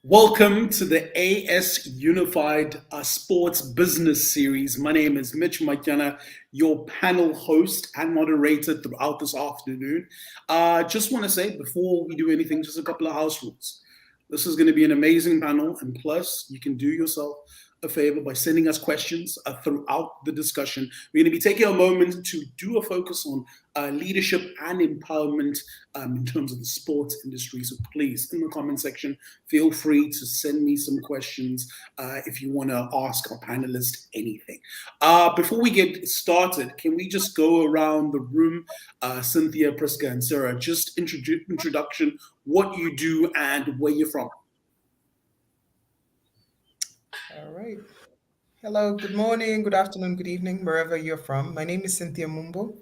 Welcome to the AS Unified Sports Business Series. My name is Mitch Makiana, your panel host and moderator throughout this afternoon. Just want to say before we do anything, just a couple of house rules. This is going to be an amazing panel, and plus, you can do yourself a favor by sending us questions throughout the discussion. We're going to be taking a moment to do a focus on leadership and empowerment in terms of the sports industry. So please, in the comment section, feel free to send me some questions if you want to ask our panelists anything. Before we get started, can we just go around the room, Cynthia, Priska, and Sarah, just introduction, what you do and where you're from. All right. Hello, good morning, good afternoon, good evening, wherever you're from. My name is Cynthia Mumbo.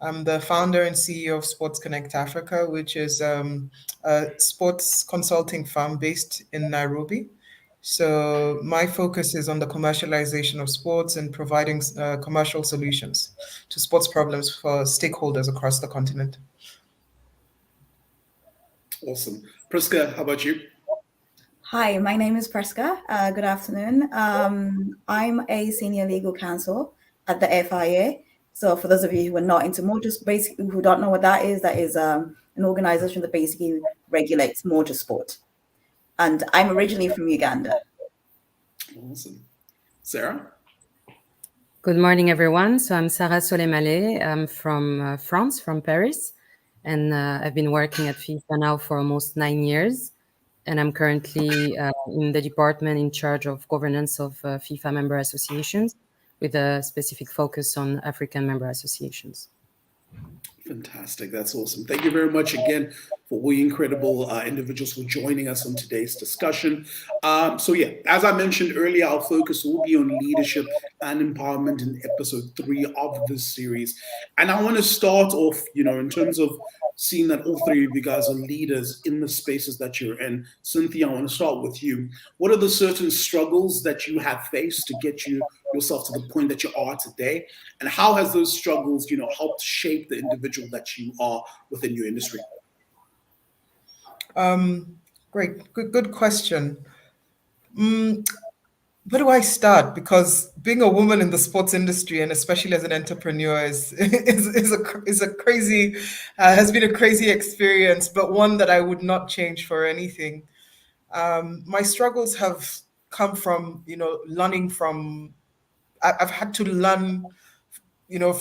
I'm the founder and CEO of Sports Connect Africa, which is a sports consulting firm based in Nairobi. So my focus is on the commercialization of sports and providing commercial solutions to sports problems for stakeholders across the continent. Awesome. Priska, how about you? Hi, my name is Preska. Good afternoon. I'm a senior legal counsel at the FIA. So for those of you who are not into motorsport, who don't know what that is an organization that basically regulates motorsport. And I'm originally from Uganda. Awesome. Sarah? Good morning, everyone. So I'm Sarah Soleimale. I'm from France, from Paris. And I've been working at FIFA now for almost 9 years. And I'm currently in the department in charge of governance of FIFA member associations with a specific focus on African member associations. Fantastic. That's awesome. Thank you very much again for all you incredible individuals for joining us on today's discussion. As I mentioned earlier, our focus will be on leadership and empowerment in episode 3 of this series. And I want to start off, in terms of seeing that all three of you guys are leaders in the spaces that you're in. Cynthia, I want to start with you. What are the certain struggles that you have faced to get yourself to the point that you are today? And how has those struggles, helped shape the individual that you are within your industry? Great, good question. Where do I start? Because being a woman in the sports industry, and especially as an entrepreneur, is a crazy has been a crazy experience, but one that I would not change for anything. My struggles have come from learning from. I've had to learn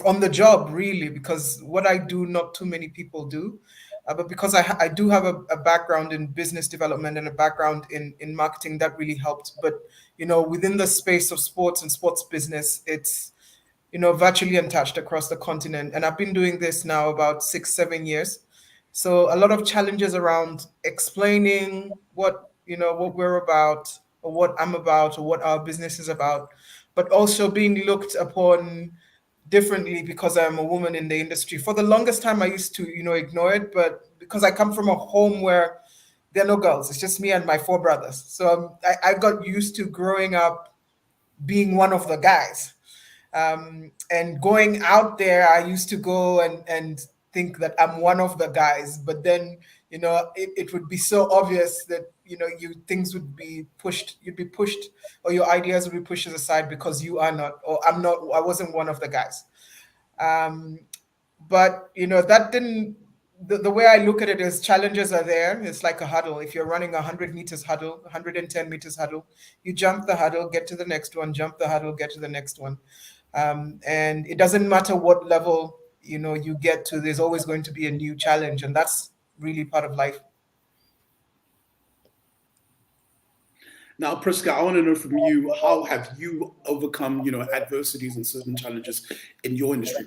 on the job, really, because what I do, not too many people do. But because I do have a background in business development and a background in marketing, that really helped. But, within the space of sports and sports business, it's, virtually untouched across the continent. And I've been doing this now about 6-7 years. So a lot of challenges around explaining what we're about, or what I'm about, or what our business is about, but also being looked upon differently because I'm a woman in the industry. For the longest time, I used to, ignore it, but because I come from a home where there are no girls, it's just me and my 4 brothers. So I got used to growing up being one of the guys. And going out there, I used to go and think that I'm one of the guys, but then, it would be so obvious that, things would be pushed, you'd be pushed, or your ideas would be pushed aside because you are not, or I wasn't one of the guys. But, that didn't, the way I look at it is challenges are there. It's like a huddle. If you're running 100 meters huddle, 110 meters huddle, you jump the huddle, get to the next one, jump the huddle, get to the next one. And it doesn't matter what level, you get to, there's always going to be a new challenge. And that's really part of life. Now, Priska, I want to know from you, how have you overcome, adversities and certain challenges in your industry?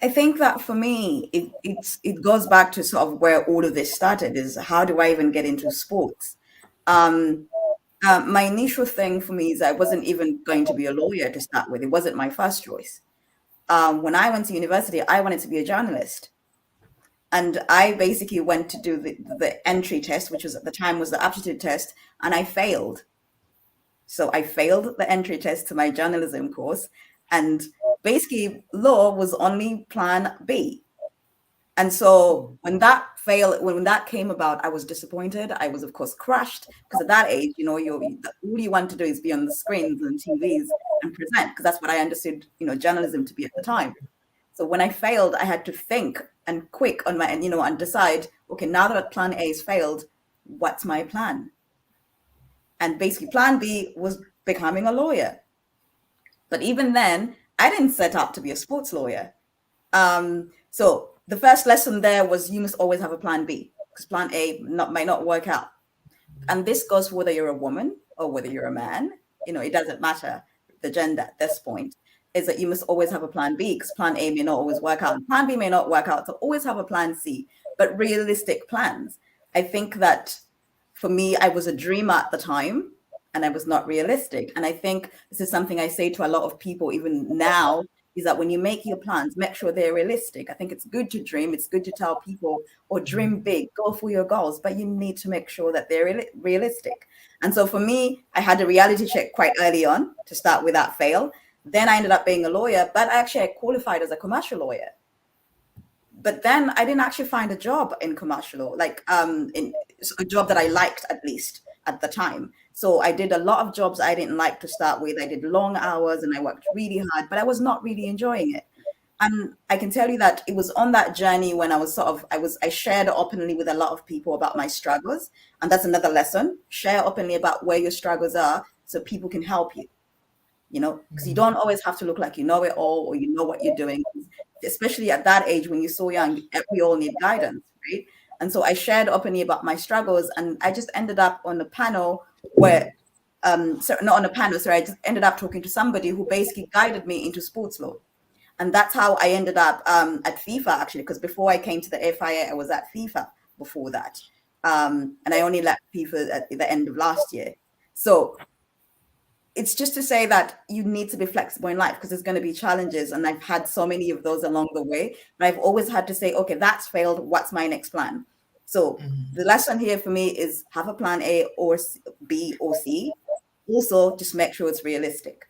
I think that for me, it goes back to sort of where all of this started, is how do I even get into sports? My initial thing for me is I wasn't even going to be a lawyer to start with. It wasn't my first choice. When I went to university, I wanted to be a journalist. And I basically went to do the entry test, which was at the time was the aptitude test, and I failed. So I failed the entry test to my journalism course. And basically law was only plan B. And so when that failed, when that came about, I was disappointed. I was, of course, crushed because at that age, all you want to do is be on the screens and TVs and present, because that's what I understood, journalism to be at the time. So when I failed, I had to think and quick on my, and decide, okay, now that plan A has failed, what's my plan? And basically plan B was becoming a lawyer. But even then, I didn't set up to be a sports lawyer. So the first lesson there was you must always have a plan B, because plan A might not work out. And this goes for whether you're a woman or whether you're a man. It doesn't matter the gender at this point, is that you must always have a plan B, because plan A may not always work out. And plan B may not work out. So always have a plan C, but realistic plans. I think that for me, I was a dreamer at the time and I was not realistic. And I think this is something I say to a lot of people, even now, is that when you make your plans, make sure they're realistic. I think it's good to dream. It's good to tell people, or dream big, go for your goals, but you need to make sure that they're realistic. And so for me, I had a reality check quite early on to start with that fail. Then I ended up being a lawyer, but actually I qualified as a commercial lawyer. But then I didn't actually find a job in commercial law, like in a job that I liked, at least at the time. So I did a lot of jobs I didn't like to start with. I did long hours and I worked really hard, but I was not really enjoying it. And I can tell you that it was on that journey when I shared openly with a lot of people about my struggles. And that's another lesson. Share openly about where your struggles are so people can help you. Because you don't always have to look like you know it all or you know what you're doing. Especially at that age when you're so young, we all need guidance, right? And so I shared openly about my struggles, and I just ended up on a panel where, not on a panel, sorry, I just ended up talking to somebody who basically guided me into sports law. And that's how I ended up at FIFA, actually, because before I came to the FIA, I was at FIFA before that. And I only left FIFA at the end of last year. So it's just to say that you need to be flexible in life, because there's going to be challenges. And I've had so many of those along the way. But I've always had to say, okay, that's failed. What's my next plan? So the lesson here for me is have a plan A or B or C. Also, just make sure it's realistic.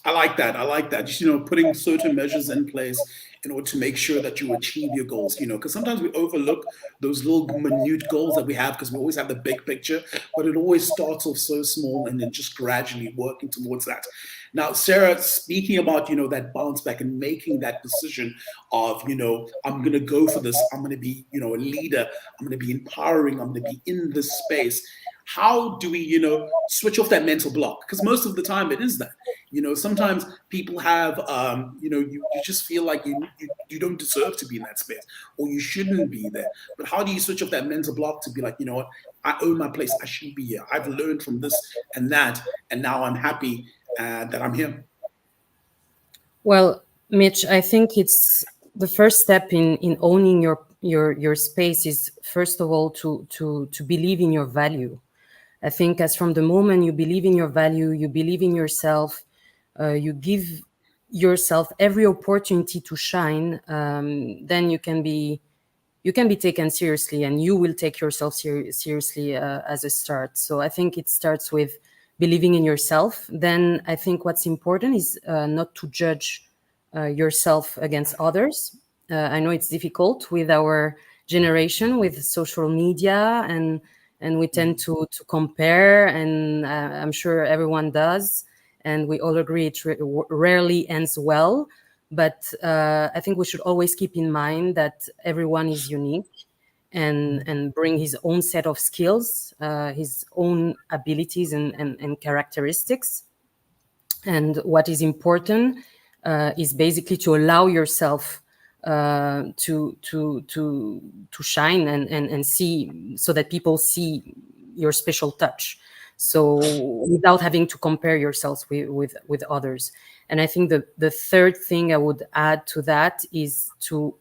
I like that. Just, putting certain measures in place in order to make sure that you achieve your goals, because sometimes we overlook those little minute goals that we have because we always have the big picture, but it always starts off so small and then just gradually working towards that. Now, Sarah, speaking about, that bounce back and making that decision of, I'm going to go for this. I'm going to be, a leader. I'm going to be empowering. I'm going to be in this space. How do we, switch off that mental block? Because most of the time it is that, sometimes people have, you just feel like you don't deserve to be in that space or you shouldn't be there. But how do you switch off that mental block to be like, you know what, I own my place. I should be here. I've learned from this and that. And now I'm happy that I'm here. Well, Mitch, I think it's the first step in owning your space is, first of all, to believe in your value. I think as from the moment you believe in your value, you believe in yourself, you give yourself every opportunity to shine, then you can be taken seriously, and you will take yourself seriously as a start. So I think it starts with believing in yourself. Then I think what's important is not to judge yourself against others. I know it's difficult with our generation, with social media, and we tend to compare, and I'm sure everyone does, and we all agree it rarely ends well. But I think we should always keep in mind that everyone is unique and bring his own set of skills, his own abilities and characteristics. And what is important is basically to allow yourself to shine and see, so that people see your special touch. So without having to compare yourselves with others. And I think the third thing I would add to that is to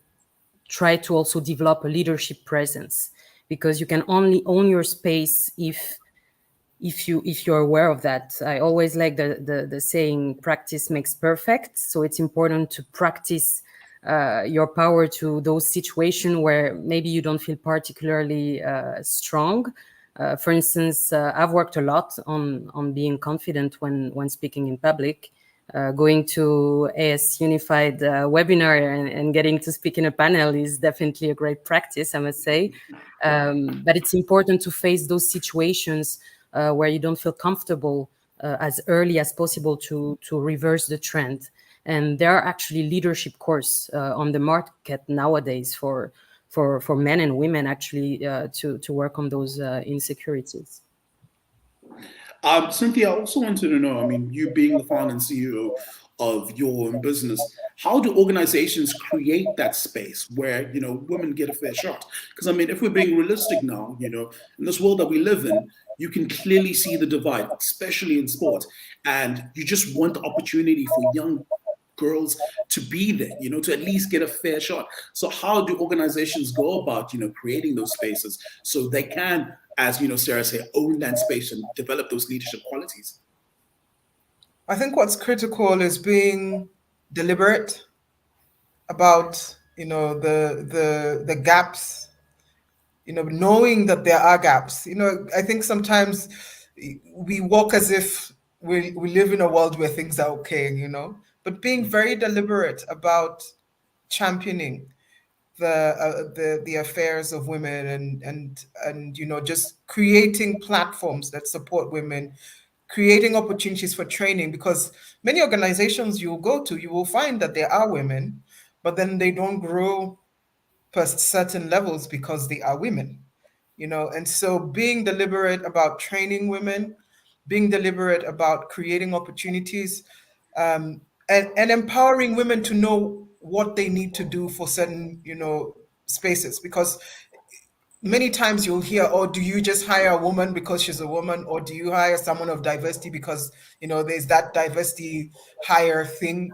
try to also develop a leadership presence, because you can only own your space if you're aware of that. I always like the saying, practice makes perfect. So it's important to practice your power to those situations where maybe you don't feel particularly strong. For instance, I've worked a lot on being confident when speaking in public, going to AS Unified webinar and getting to speak in a panel is definitely a great practice, I must say. But it's important to face those situations where you don't feel comfortable as early as possible to reverse the trend. And there are actually leadership courses on the market nowadays for men and women actually to work on those insecurities. Cynthia, I also wanted to know, I mean, you being the founder and CEO of your own business, how do organizations create that space where, women get a fair shot? Because, I mean, if we're being realistic now, in this world that we live in, you can clearly see the divide, especially in sport. And you just want the opportunity for young girls to be there, to at least get a fair shot. So how do organizations go about, creating those spaces so they can, as Sarah said, own that space and develop those leadership qualities? I think what's critical is being deliberate about the gaps, knowing that there are gaps. I think sometimes we walk as if we live in a world where things are okay, but being very deliberate about championing the affairs of women and just creating platforms that support women, creating opportunities for training, because many organizations you will go to, you will find that there are women, but then they don't grow past certain levels because they are women, and so being deliberate about training women, being deliberate about creating opportunities, and empowering women to know what they need to do for certain, spaces. Because many times you'll hear, oh, do you just hire a woman because she's a woman, or do you hire someone of diversity because, there's that diversity hire thing?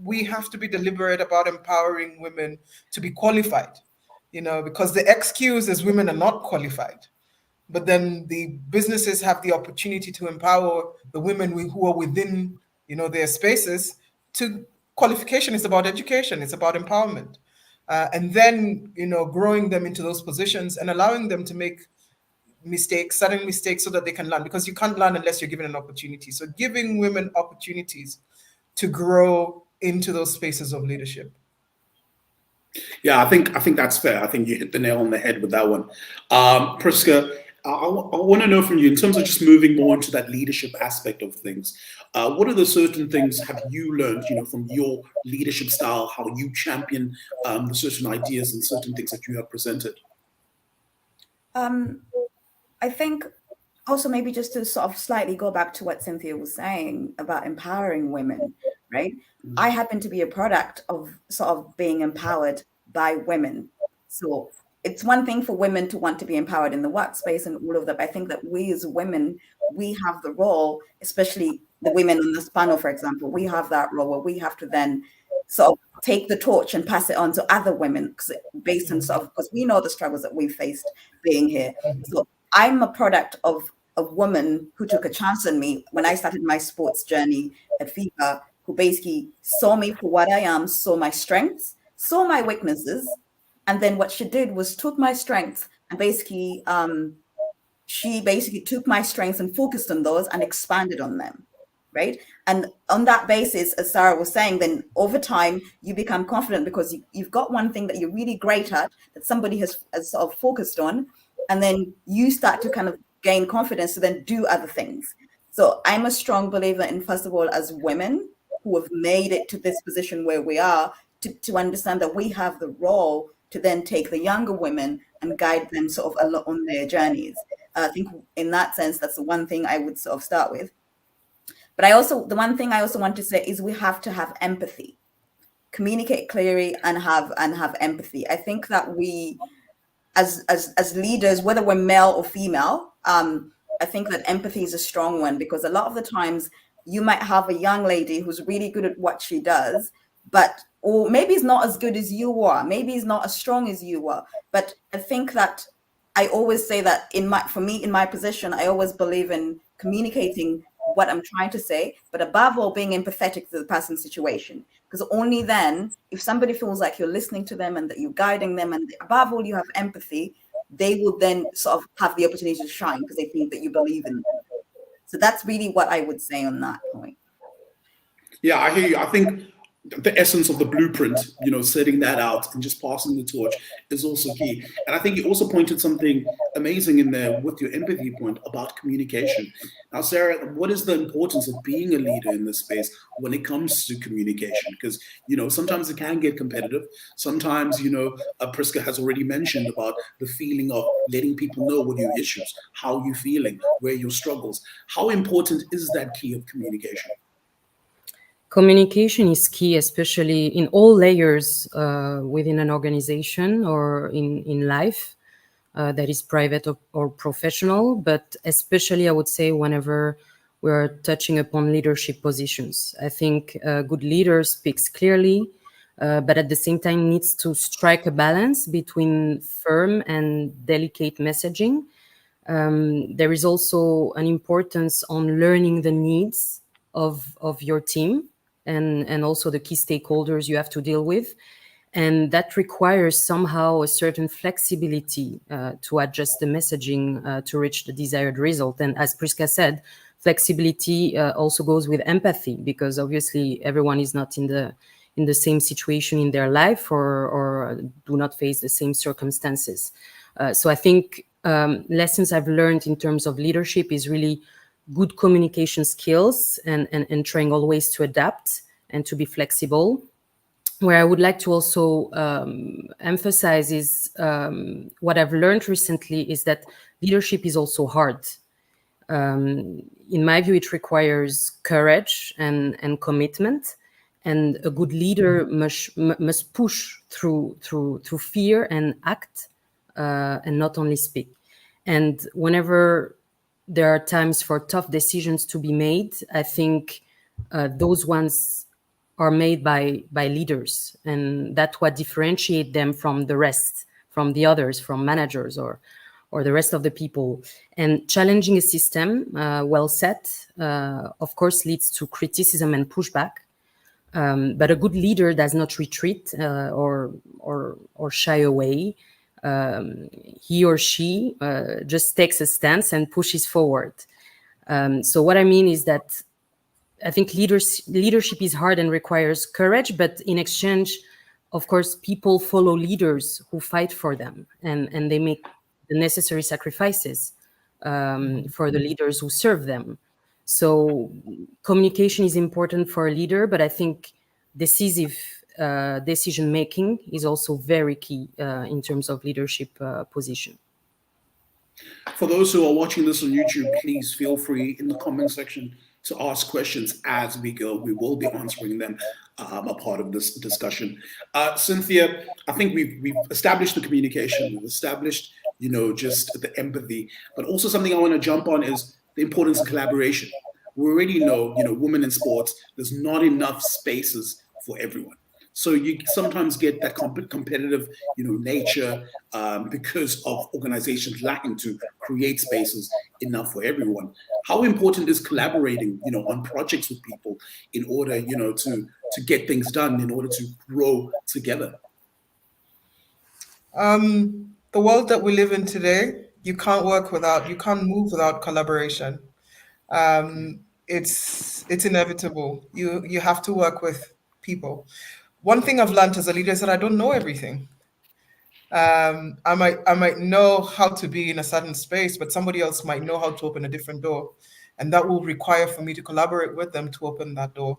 We have to be deliberate about empowering women to be qualified, because the excuse is women are not qualified. But then the businesses have the opportunity to empower the women who are within, their spaces. To qualification is about education, it's about empowerment, and then growing them into those positions and allowing them to make sudden mistakes, so that they can learn, because you can't learn unless you're given an opportunity. So giving women opportunities to grow into those spaces of leadership. Yeah, I think that's fair. I think you hit the nail on the head with that one. Priska, I want to know from you, in terms of just moving more into that leadership aspect of things, what are the certain things have you learned, from your leadership style, how you champion the certain ideas and certain things that you have presented? I think also maybe just to sort of slightly go back to what Cynthia was saying about empowering women, right? I happen to be a product of sort of being empowered by women. So it's one thing for women to want to be empowered in the workspace and all of that. I think that we as women, we have the role, especially the women on this panel, for example, we have that role where we have to then sort of take the torch and pass it on to other women, based on sort of, because we know the struggles that we've faced being here. So I'm a product of a woman who took a chance on me when I started my sports journey at FIFA, who basically saw me for what I am, saw my strengths, saw my weaknesses, and then what she did was took my strengths and basically, she basically took my strengths and focused on those and expanded on them, right? And on that basis, as Sarah was saying, then over time, you become confident because you've got one thing that you're really great at that somebody has sort of focused on, and then you start to kind of gain confidence to then do other things. So I'm a strong believer in, first of all, as women who have made it to this position where we are, to understand that we have the role to then take the younger women and guide them sort of on their journeys. I think in that sense, that's the one thing I would sort of start with. But the one thing I also want to say is we have to have empathy, communicate clearly and have empathy. I think that we, as leaders, whether we're male or female, I think that empathy is a strong one, because a lot of the times you might have a young lady who's really good at what she does, or maybe is not as good as you are, maybe is not as strong as you are. But I think that I always say that in my position, I always believe in communicating what I'm trying to say, but above all, being empathetic to the person's situation. Because only then, if somebody feels like you're listening to them and that you're guiding them, and above all, you have empathy, they will then sort of have the opportunity to shine because they think that you believe in them. So that's really what I would say on that point. Yeah, I hear you. I think the essence of the blueprint, setting that out and just passing the torch is also key. And I think you also pointed something amazing in there with your empathy point about communication. Now, Sarah, what is the importance of being a leader in this space when it comes to communication? Because, sometimes it can get competitive. Sometimes, Priska has already mentioned about the feeling of letting people know what your issues, how you're feeling, where your struggles. How important is that key of communication? Communication is key, especially in all layers within an organization or in life, that is private or professional, but especially I would say whenever we're touching upon leadership positions. I think a good leader speaks clearly, but at the same time needs to strike a balance between firm and delicate messaging. There is also an importance on learning the needs of your team and also the key stakeholders you have to deal with. And that requires somehow a certain flexibility to adjust the messaging to reach the desired result. And as Priska said, flexibility also goes with empathy, because obviously everyone is not in the same situation in their life or do not face the same circumstances. So I think lessons I've learned in terms of leadership is really good communication skills and trying always to adapt and to be flexible. Where I would like to also emphasize is what I've learned recently is that leadership is also hard. In my view, it requires courage and commitment, and a good leader must push through fear and act, and not only speak. And whenever there are times for tough decisions to be made, I think those ones are made by leaders, and that's what differentiate them from the rest, from the others, from managers or the rest of the people. And challenging a system well set, of course, leads to criticism and pushback. But a good leader does not retreat or shy away. He or she just takes a stance and pushes forward. So what I mean is that I think leadership is hard and requires courage, but in exchange, of course, people follow leaders who fight for them, and they make the necessary sacrifices for the leaders who serve them. So communication is important for a leader, but I think decisive decision making is also very key in terms of leadership position. For those who are watching this on YouTube, please feel free in the comment section to ask questions as we go. We will be answering them a part of this discussion. Cynthia, I think we've established the communication, we've established, just the empathy, but also something I want to jump on is the importance of collaboration. We already know, women in sports, there's not enough spaces for everyone. So you sometimes get that competitive, nature because of organizations lacking to create spaces enough for everyone. How important is collaborating, on projects with people in order, to get things done, in order to grow together? The world that we live in today, you can't move without collaboration. It's inevitable. You have to work with people. One thing I've learned as a leader is that I don't know everything. I might know how to be in a certain space, but somebody else might know how to open a different door, and that will require for me to collaborate with them to open that door.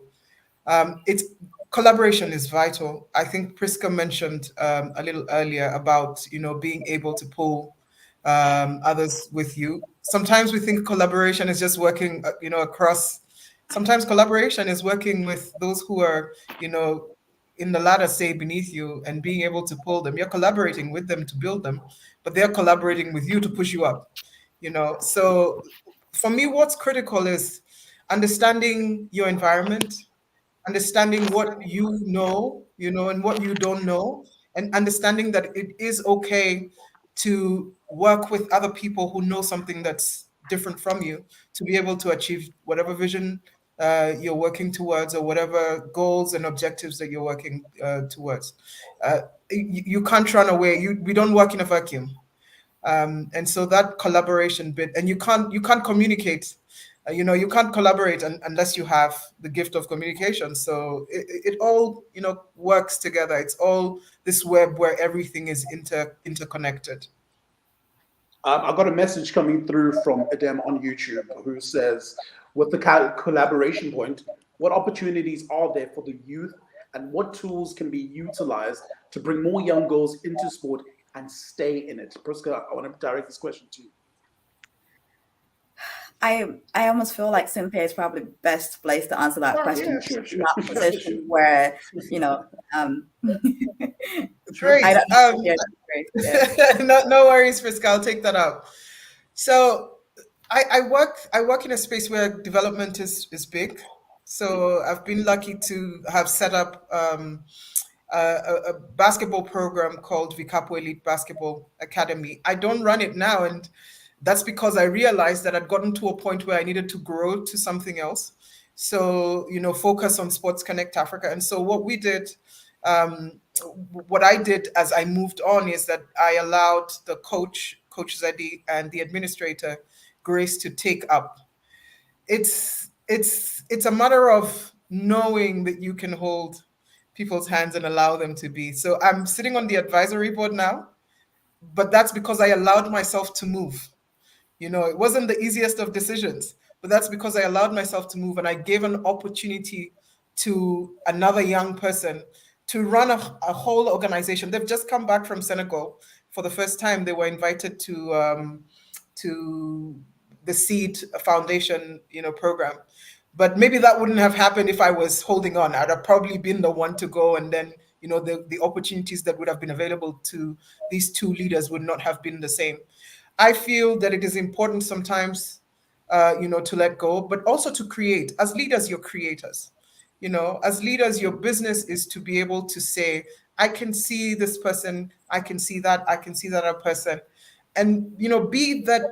Collaboration is vital. I think Priska mentioned a little earlier about being able to pull others with you. Sometimes we think collaboration is just working across. Sometimes collaboration is working with those who are in the ladder, say, beneath you, and being able to pull them. You're collaborating with them to build them, but they're collaborating with you to push you up. So for me, what's critical is understanding your environment, understanding what you know, and what you don't know, and understanding that it is okay to work with other people who know something that's different from you to be able to achieve whatever vision you're working towards, or whatever goals and objectives that you're working towards. You can't run away. We don't work in a vacuum. And so that collaboration bit, and you can't communicate You can't collaborate unless you have the gift of communication. So it all, works together. It's all this web where everything is interconnected. I got a message coming through from Adem on YouTube who says, with the collaboration point, what opportunities are there for the youth and what tools can be utilized to bring more young girls into sport and stay in it? Priska, I want to direct this question to you. I almost feel like Cynthia is probably best placed to answer that question. Sure. In that position where, Great. Yeah. No worries, Priska. I'll take that up. So I work in a space where development is big. So I've been lucky to have set up a basketball program called Vikapo Elite Basketball Academy. I don't run it now, and that's because I realized that I'd gotten to a point where I needed to grow to something else. So, focus on Sports Connect Africa. And so what I did as I moved on is that I allowed the Coach Zedi, and the administrator, Grace, to take up. It's a matter of knowing that you can hold people's hands and allow them to be. So I'm sitting on the advisory board now, but that's because I allowed myself to move. It wasn't the easiest of decisions, but that's because I allowed myself to move, and I gave an opportunity to another young person to run a whole organization. They've just come back from Senegal for the first time. They were invited to the Seed Foundation, program. But maybe that wouldn't have happened if I was holding on. I'd have probably been the one to go, and then the opportunities that would have been available to these two leaders would not have been the same. I feel that it is important sometimes, to let go, but also to create. As leaders, you're creators. As leaders, your business is to be able to say, I can see this person, I can see that other person, and, be that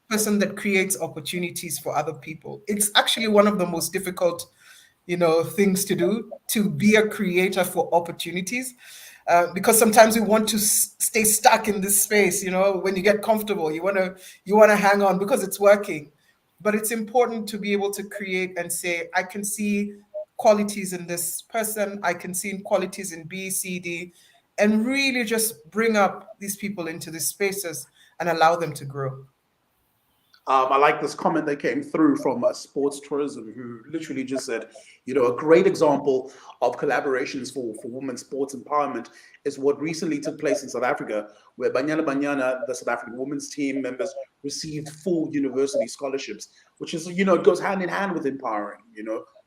person that creates opportunities for other people. It's actually one of the most difficult, things to do, to be a creator for opportunities. Because sometimes we want to stay stuck in this space. When you get comfortable, you want to hang on because it's working. But it's important to be able to create and say, I can see qualities in this person, I can see qualities in B, C, D, and really just bring up these people into these spaces and allow them to grow. I like this comment that came through from Sports Tourism, who literally just said, a great example of collaborations for women's sports empowerment is what recently took place in South Africa, where Banyana Banyana, the South African women's team members, received full university scholarships, which is, it goes hand in hand with empowering,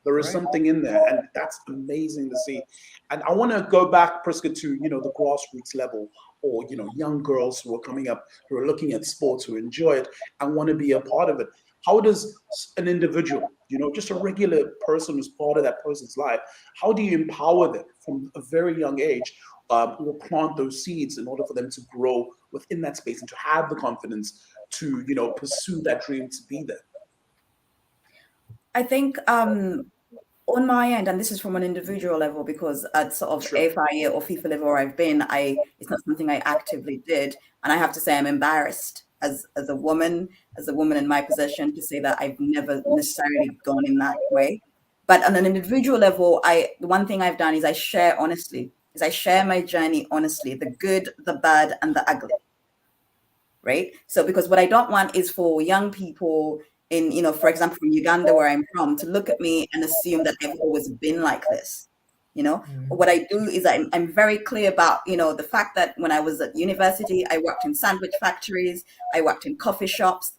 There is something in there, and that's amazing to see. And I want to go back, Priska, to, the grassroots level, or, young girls who are coming up, who are looking at sports, who enjoy it and want to be a part of it. How does an individual, just a regular person who's part of that person's life, how do you empower them from a very young age, or plant those seeds in order for them to grow within that space and to have the confidence to, pursue that dream to be there? I think on my end, and this is from an individual level, because at sort of AFIA or FIFA level where I've been, it's not something I actively did. And I have to say I'm embarrassed as a woman in my position to say that I've never necessarily gone in that way. But on an individual level, the one thing I've done is I share honestly, I share my journey honestly, the good, the bad, and the ugly. Right? So because what I don't want is for young people in, for example, from Uganda, where I'm from, to look at me and assume that I've always been like this. What I do is I'm very clear about, the fact that when I was at university, I worked in sandwich factories, I worked in coffee shops,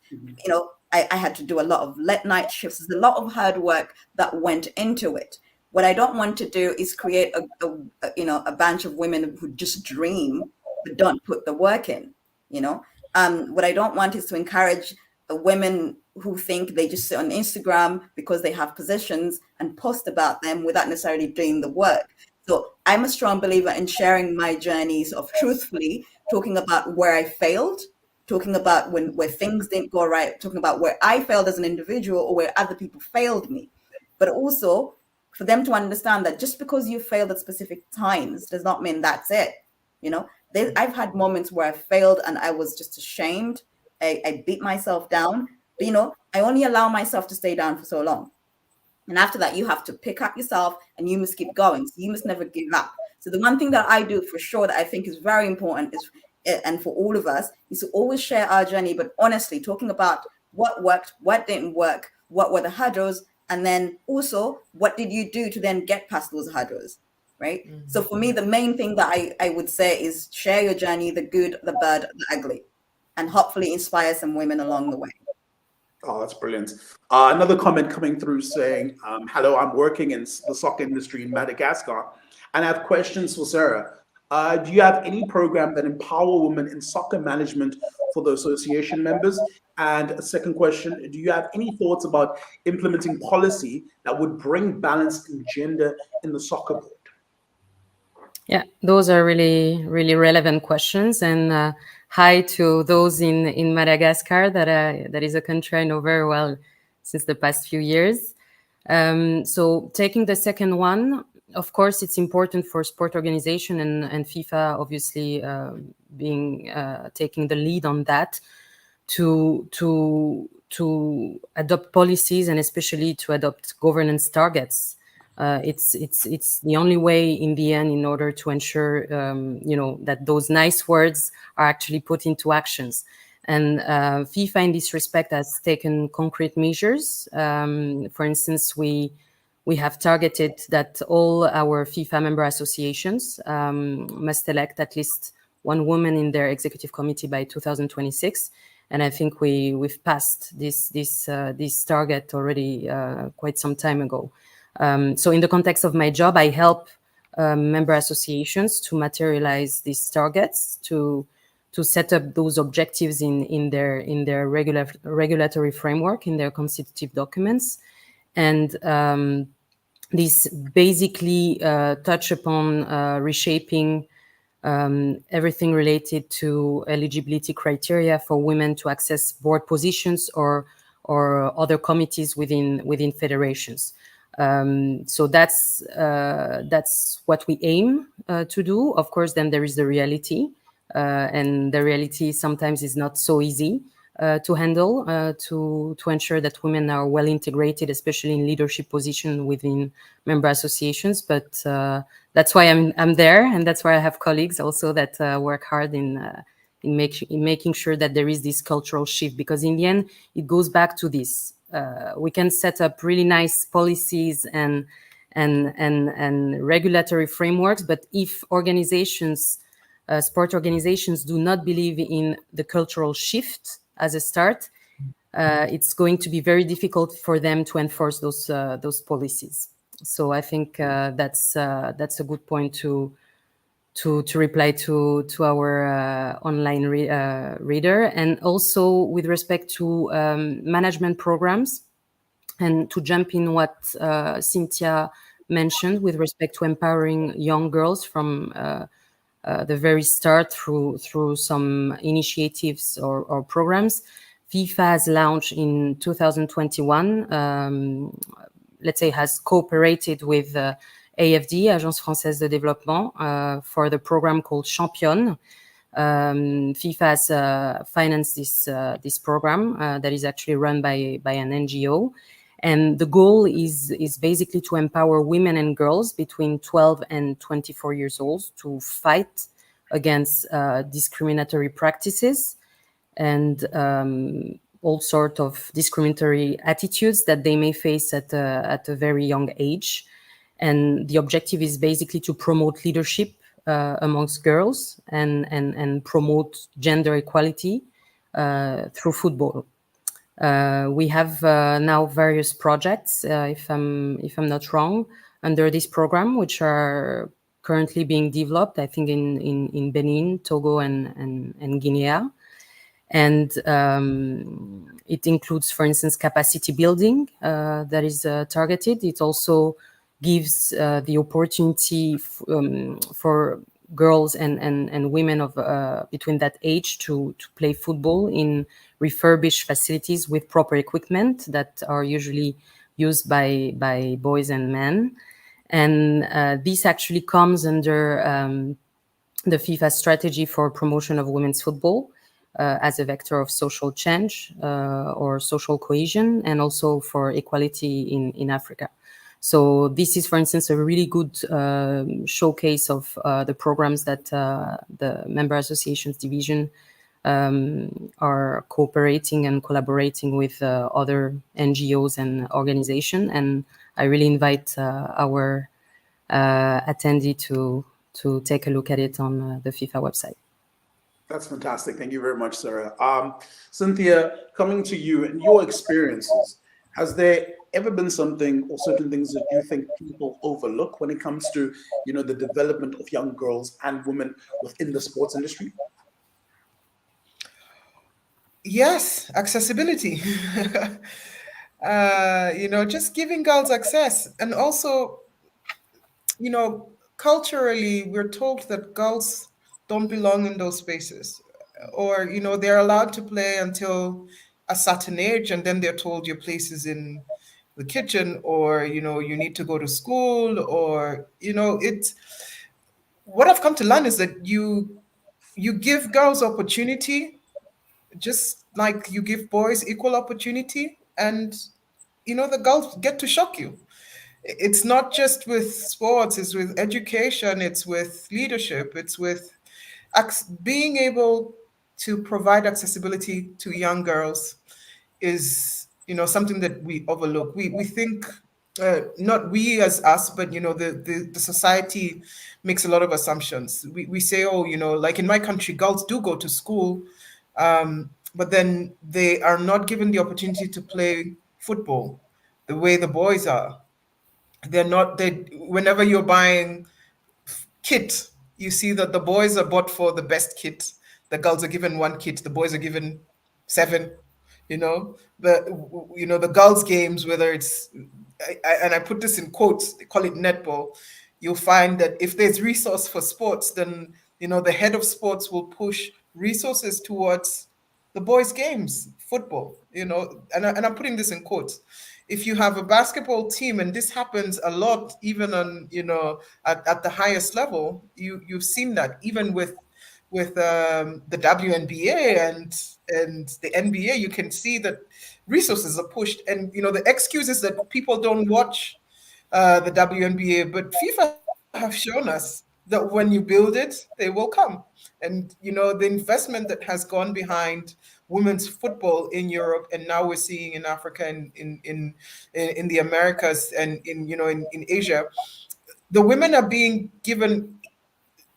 I had to do a lot of late night shifts. There's a lot of hard work that went into it. What I don't want to do is create a bunch of women who just dream but don't put the work in. What I don't want is to encourage women who think they just sit on Instagram because they have positions and post about them without necessarily doing the work. So I'm a strong believer in sharing my journeys of truthfully talking about where I failed, talking about where things didn't go right, talking about where I failed as an individual or where other people failed me. But also for them to understand that just because you failed at specific times does not mean that's it. I've had moments where I failed and I was just ashamed. I beat myself down. But I only allow myself to stay down for so long. And after that, you have to pick up yourself and you must keep going. So you must never give up. So the one thing that I do for sure that I think is very important is, and for all of us, is to always share our journey, but honestly, talking about what worked, what didn't work, what were the hurdles, and then also what did you do to then get past those hurdles, right? So for me, the main thing that I would say is share your journey, the good, the bad, the ugly, and hopefully inspire some women along the way. Oh, that's brilliant. Another comment coming through saying, hello, I'm working in the soccer industry in Madagascar, and I have questions for Sarah. Do you have any program that empower women in soccer management for the association members? And a second question, do you have any thoughts about implementing policy that would bring balance in gender in the soccer board? Yeah, those are really, really relevant questions. And hi to those in Madagascar, that is a country I know very well since the past few years. So taking the second one, of course, it's important for sport organization and FIFA, obviously, taking the lead on that, to adopt policies and especially to adopt governance targets. It's the only way in the end in order to ensure that those nice words are actually put into actions. And FIFA in this respect has taken concrete measures. For instance, we have targeted that all our FIFA member associations must elect at least one woman in their executive committee by 2026. And I think we've passed this target already quite some time ago. So in the context of my job, I help member associations to materialize these targets, to set up those objectives in their regulatory framework, in their constitutive documents. And these basically touch upon reshaping everything related to eligibility criteria for women to access board positions or other committees within federations. So that's what we aim to do. Of course, then there is the reality, and the reality sometimes is not so easy to handle, to ensure that women are well integrated, especially in leadership position within member associations. But that's why I'm there, and that's why I have colleagues also that work hard in making sure that there is this cultural shift. Because in the end, it goes back to this. We can set up really nice policies and regulatory frameworks, but if organizations, sport organizations, do not believe in the cultural shift as a start, it's going to be very difficult for them to enforce those policies. So I think that's a good point to reply to our online reader. And also with respect to management programs, and to jump in what Cynthia mentioned with respect to empowering young girls from the very start through some initiatives or programs. FIFA has launched in 2021, let's say, has cooperated with AFD, Agence Française de Développement, for the program called Championne. FIFA has financed this program that is actually run by an NGO. And the goal is basically to empower women and girls between 12 and 24 years old to fight against discriminatory practices and all sorts of discriminatory attitudes that they may face at a very young age. And the objective is basically to promote leadership amongst girls and promote gender equality through football. We have now various projects, if I'm not wrong, under this program, which are currently being developed, I think, in Benin, Togo, and Guinea. And it includes, for instance, capacity building that is targeted. It also gives the opportunity for girls and women of between that age to play football in refurbished facilities with proper equipment that are usually used by boys and men. And this actually comes under the FIFA strategy for promotion of women's football, as a vector of social change or social cohesion, and also for equality in Africa. So this is, for instance, a really good showcase of the programs that the member associations division are cooperating and collaborating with other NGOs and organizations. And I really invite our attendee to take a look at it on the FIFA website. That's fantastic. Thank you very much, Sarah. Cynthia, coming to you and your experiences, has there ever been something or certain things that you think people overlook when it comes to, the development of young girls and women within the sports industry? Yes, accessibility. Just giving girls access. And also, culturally, we're told that girls don't belong in those spaces. Or, they're allowed to play until a certain age, and then they're told your place is in the kitchen, or, you need to go to school, or, it's what I've come to learn is that you give girls opportunity just like you give boys equal opportunity, and the girls get to shock you. It's not just with sports, it's with education, it's with leadership, it's with being able to provide accessibility to young girls is something that we overlook. We think not we as us, but the society makes a lot of assumptions. We say, oh, like in my country, girls do go to school, but then they are not given the opportunity to play football the way the boys are. They're not. They whenever you're buying kit, you see that the boys are bought for the best kit. The girls are given one kit. The boys are given 7. The girls' games, whether it's and I put this in quotes, they call it netball. You'll find that if there's resource for sports, then the head of sports will push resources towards the boys' games, football. And I'm putting this in quotes. If you have a basketball team, and this happens a lot, even on at the highest level, you've seen that even with the WNBA and the NBA, you can see that resources are pushed, and the excuse is that people don't watch the WNBA, but FIFA have shown us that when you build it, they will come. And the investment that has gone behind women's football in Europe, and now we're seeing in Africa and in the Americas and in Asia, the women are being given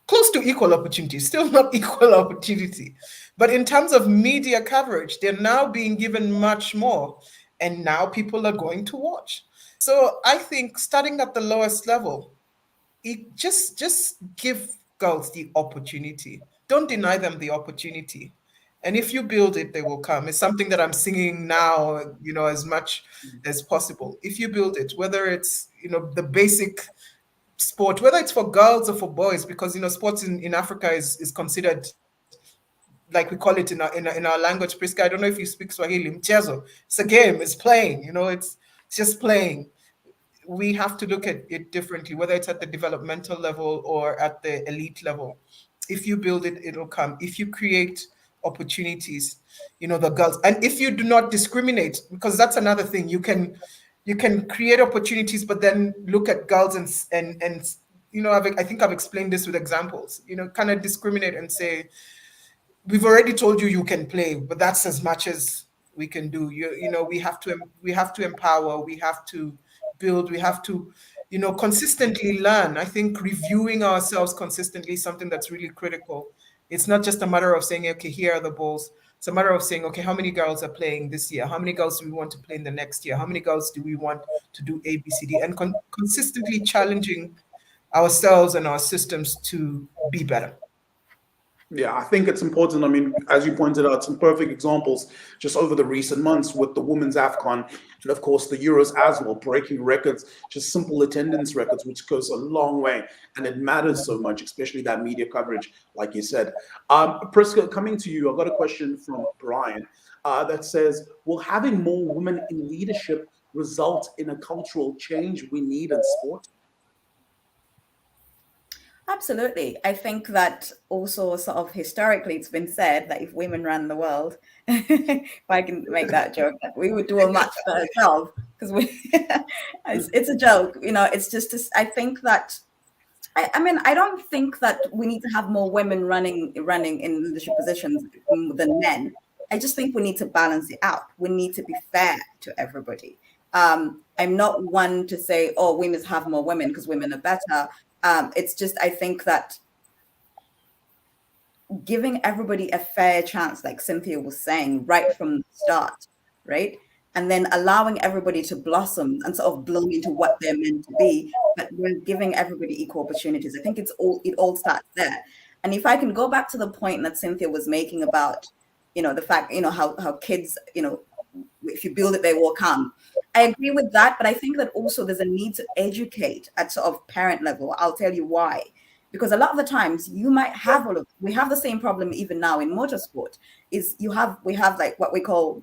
close to equal opportunity, still not equal opportunity. But in terms of media coverage, they're now being given much more. And now people are going to watch. So I think starting at the lowest level, just give girls the opportunity. Don't deny them the opportunity. And if you build it, they will come. It's something that I'm singing now, as much as possible. If you build it, whether it's, the basic sport, whether it's for girls or for boys, because sports in Africa is considered, like we call it in our language, Priska. I don't know if you speak Swahili, mchezo. It's a game, it's playing, it's just playing. We have to look at it differently, whether it's at the developmental level or at the elite level. If you build it, it'll come. If you create opportunities, the girls, and if you do not discriminate, because that's another thing, you can create opportunities, but then look at girls and I think I've explained this with examples, kind of discriminate and say, we've already told you can play, but that's as much as we can do. We have to empower, we have to build, we have to consistently learn. I think reviewing ourselves consistently is something that's really critical. It's not just a matter of saying, okay, here are the balls. It's a matter of saying, okay, how many girls are playing this year? How many girls do we want to play in the next year? How many girls do we want to do A, B, C, D? And consistently challenging ourselves and our systems to be better. Yeah, I think it's important. I mean, as you pointed out, some perfect examples just over the recent months with the women's AFCON and, of course, the Euros as well, breaking records, just simple attendance records, which goes a long way. And it matters so much, especially that media coverage, like you said. Priska, coming to you, I've got a question from Brian that says, will having more women in leadership result in a cultural change we need in sport? Absolutely. I think that also sort of historically it's been said that if women ran the world, if I can make that joke, that we would do a much better job because it's a joke, it's just, I think that, I mean, I don't think that we need to have more women running in leadership positions than men. I just think we need to balance it out. We need to be fair to everybody. I'm not one to say, oh, we must have more women because women are better. It's just, I think that giving everybody a fair chance, like Cynthia was saying, right from the start, right? And then allowing everybody to blossom and sort of bloom into what they're meant to be, but we're giving everybody equal opportunities. I think it all starts there. And if I can go back to the point that Cynthia was making about, the fact, how kids, if you build it, they will come. I agree with that, but I think that also there's a need to educate at sort of parent level. I'll tell you why. Because a lot of the times you might have we have the same problem even now in motorsport, is we have like what we call,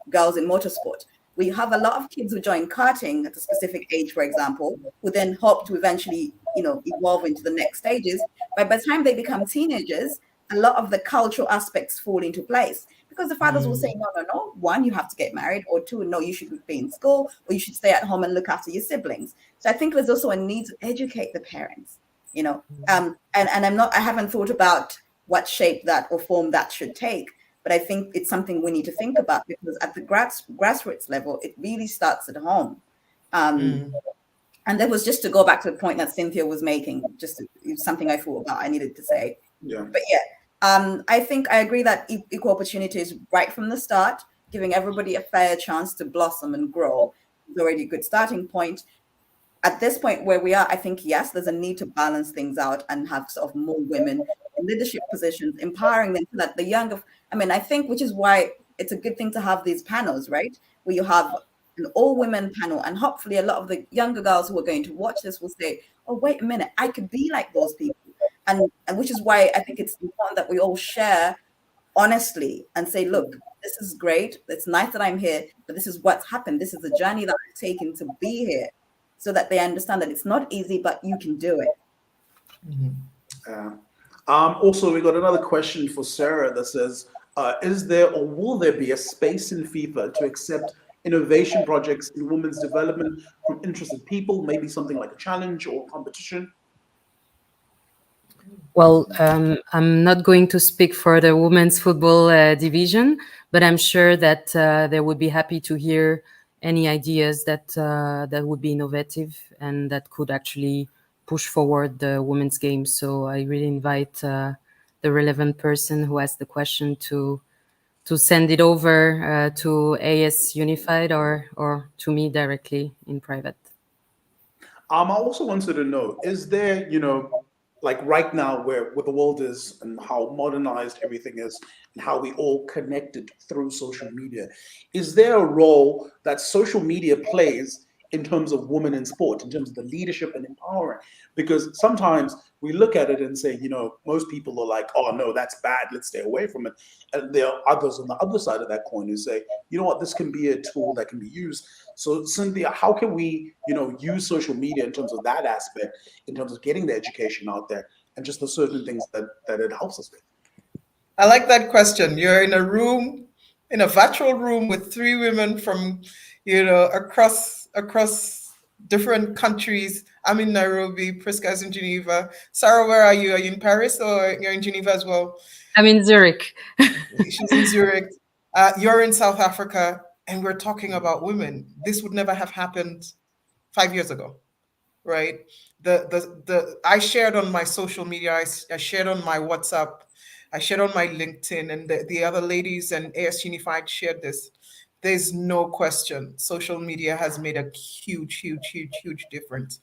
girls in motorsport. We have a lot of kids who join karting at a specific age, for example, who then hope to eventually, evolve into the next stages. But by the time they become teenagers, a lot of the cultural aspects fall into place. Because the fathers will say, no. One, you have to get married, or two, no, you should be in school, or you should stay at home and look after your siblings. So I think there's also a need to educate the parents, and I haven't thought about what shape that or form that should take, but I think it's something we need to think about, because at the grassroots level, it really starts at home. And that was just to go back to the point that Cynthia was making, something I thought about, I needed to say. Yeah. But yeah, I think I agree that equal opportunities right from the start, giving everybody a fair chance to blossom and grow, is already a good starting point. At this point where we are, I think, yes, there's a need to balance things out and have sort of more women in leadership positions, empowering them so that the younger, I think, which is why it's a good thing to have these panels, right? Where you have an all-women panel, and hopefully a lot of the younger girls who are going to watch this will say, oh, wait a minute, I could be like those people. And which is why I think it's important that we all share honestly and say, look, this is great. It's nice that I'm here, but this is what's happened. This is the journey that I've taken to be here, so that they understand that it's not easy, but you can do it. Also, we got another question for Sarah that says, is there or will there be a space in FIFA to accept innovation projects in women's development from interested people, maybe something like a challenge or competition? Well, I'm not going to speak for the women's football division, but I'm sure that they would be happy to hear any ideas that would be innovative and that could actually push forward the women's game. So I really invite the relevant person who asked the question to send it over to AS Unified or to me directly in private. I also wanted to know, is there, like right now where the world is and how modernized everything is and how we all connected through social media, is there a role that social media plays in terms of women in sport, in terms of the leadership and empowering? Because sometimes we look at it and say, most people are like, oh no, that's bad, let's stay away from it. And there are others on the other side of that coin who say, you know what, this can be a tool that can be used. So Cynthia, how can we, use social media in terms of that aspect, in terms of getting the education out there and just the certain things that it helps us with? I like that question. You're in a virtual room with three women from, across different countries. I'm in Nairobi, Priska's in Geneva. Sarah, where are you? Are you in Paris or you're in Geneva as well? I'm in Zurich. She's in Zurich. You're in South Africa, and we're talking about women. This would never have happened 5 years ago, right? I shared on my social media, I shared on my WhatsApp, I shared on my LinkedIn, and the other ladies and AS Unified shared this. There's no question. Social media has made a huge difference.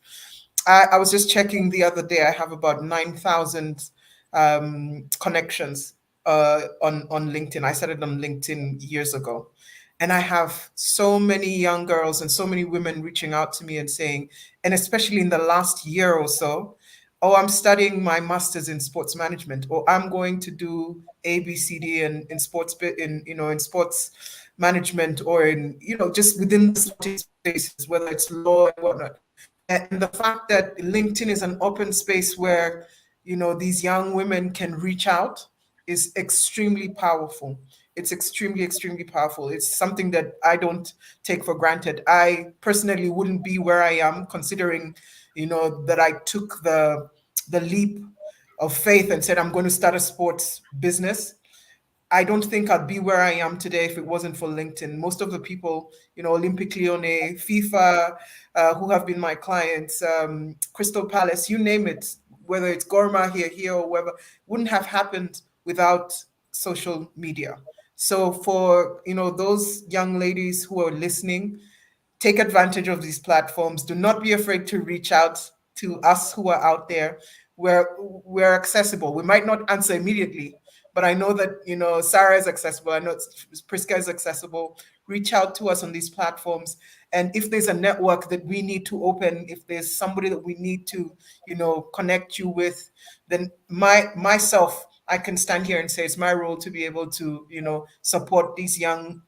I was just checking the other day. I have about 9,000 connections on LinkedIn. I started on LinkedIn years ago. And I have so many young girls and so many women reaching out to me and saying, and especially in the last year or so, oh, I'm studying my master's in sports management, or I'm going to do ABCD in sports management, or in, just within the sporting spaces, whether it's law and whatnot. And the fact that LinkedIn is an open space where, these young women can reach out is extremely powerful. It's extremely, extremely powerful. It's something that I don't take for granted. I personally wouldn't be where I am, considering, that I took the leap of faith and said, I'm going to start a sports business. I don't think I'd be where I am today if it wasn't for LinkedIn. Most of the people, Olympic Lyonnais, FIFA, who have been my clients, Crystal Palace, you name it, whether it's Gorma here or wherever, wouldn't have happened without social media. So for, those young ladies who are listening, take advantage of these platforms. Do not be afraid to reach out to us who are out there. We're accessible. We might not answer immediately, but I know that, Sarah is accessible. I know Priska is accessible. Reach out to us on these platforms. And if there's a network that we need to open, if there's somebody that we need to, connect you with, then myself, I can stand here and say it's my role to be able to, support these young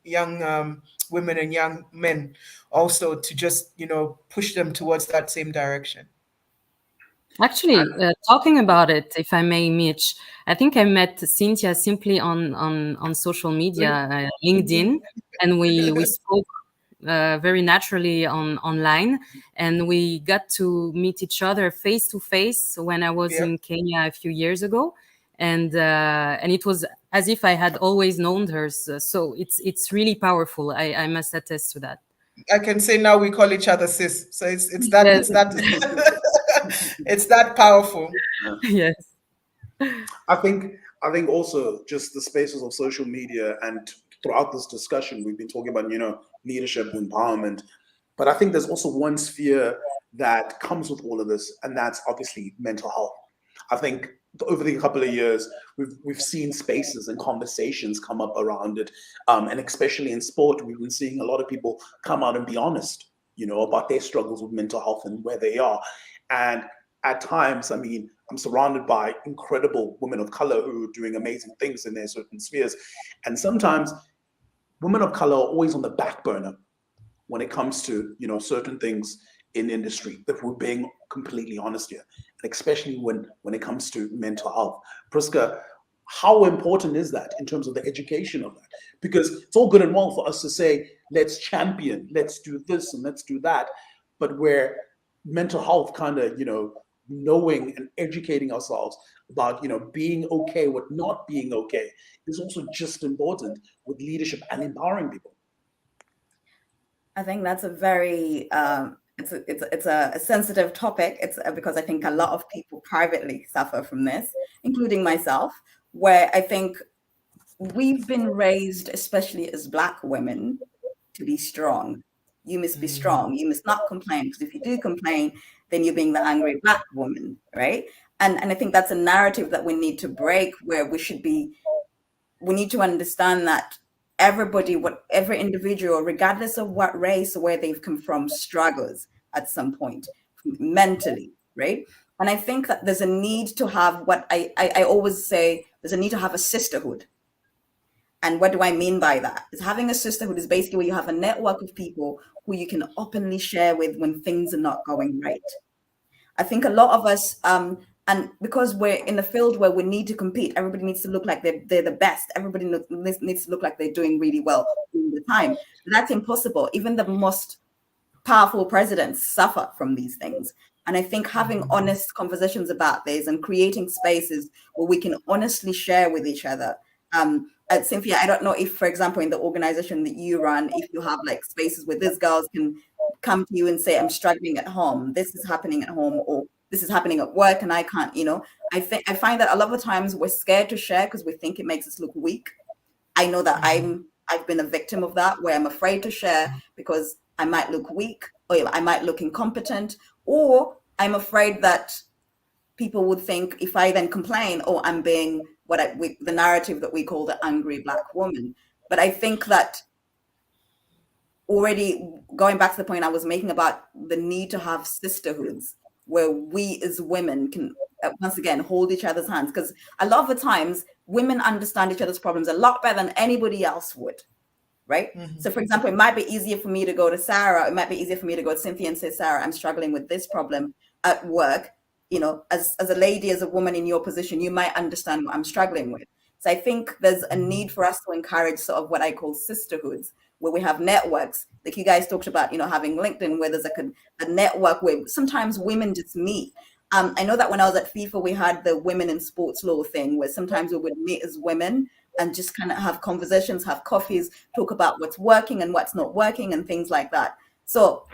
women and young men also to just, push them towards that same direction. Actually, talking about it, if I may, Mitch, I think I met Cynthia simply on social media, LinkedIn, and we spoke very naturally online, and we got to meet each other face to face when I was in Kenya a few years ago, and it was as if I had always known her. So it's really powerful. I must attest to that. I can say now we call each other sis. So it's that Yes. it's that it's that powerful. Yes. I think also just the spaces of social media, and throughout this discussion we've been talking about leadership, empowerment, but I think there's also one sphere that comes with all of this, and that's obviously mental health. I think over the couple of years we've seen spaces and conversations come up around it, and especially in sport we've been seeing a lot of people come out and be honest about their struggles with mental health and where they are. And at times, I mean, I'm surrounded by incredible women of color who are doing amazing things in their certain spheres. And sometimes women of color are always on the back burner when it comes to, certain things in industry, if we're being completely honest here, and especially when it comes to mental health. Priska, how important is that in terms of the education of that? Because it's all good and well for us to say, let's champion, let's do this and let's do that. But where mental health kind of, knowing and educating ourselves about, being okay with not being okay is also just important with leadership and empowering people. I think that's a very it's a sensitive topic. It's because I think a lot of people privately suffer from this, including myself, where I think we've been raised, especially as Black women, to be strong. You must be strong. You must not complain, because if you do complain, then you're being the angry Black woman, right? And I think that's a narrative that we need to break, where we need to understand that every individual, regardless of what race or where they've come from, struggles at some point mentally, right? And I think that there's a need to have what I always say, there's a need to have a sisterhood. And what do I mean by that? Is having a sisterhood is basically where you have a network of people who you can openly share with when things are not going right. I think a lot of us, and because we're in a field where we need to compete, everybody needs to look like they're the best. Everybody needs to look like they're doing really well all the time. That's impossible. Even the most powerful presidents suffer from these things. And I think having honest conversations about this and creating spaces where we can honestly share with each other. Cynthia, I don't know if, for example, in the organization that you run, if you have like spaces where these girls can come to you and say, I'm struggling at home, this is happening at home, or this is happening at work and I can't, I find that a lot of times we're scared to share because we think it makes us look weak. I know that I've been a victim of that, where I'm afraid to share because I might look weak, or I might look incompetent, or I'm afraid that people would think if I then complain, oh, I'm being the narrative that we call the angry Black woman. But I think that already going back to the point I was making about the need to have sisterhoods where we as women can once again hold each other's hands, because a lot of the times women understand each other's problems a lot better than anybody else would, right? So for example, it might be easier for me to go to Sarah, it might be easier for me to go to Cynthia and say, Sarah, I'm struggling with this problem at work. As a lady, as a woman in your position, you might understand what I'm struggling with. So I think there's a need for us to encourage sort of what I call sisterhoods, where we have networks, like you guys talked about, having LinkedIn, where there's a network where sometimes women just meet. I know that when I was at FIFA, we had the women in sports law thing, where sometimes we would meet as women and just kind of have conversations, have coffees, talk about what's working and what's not working and things like that. So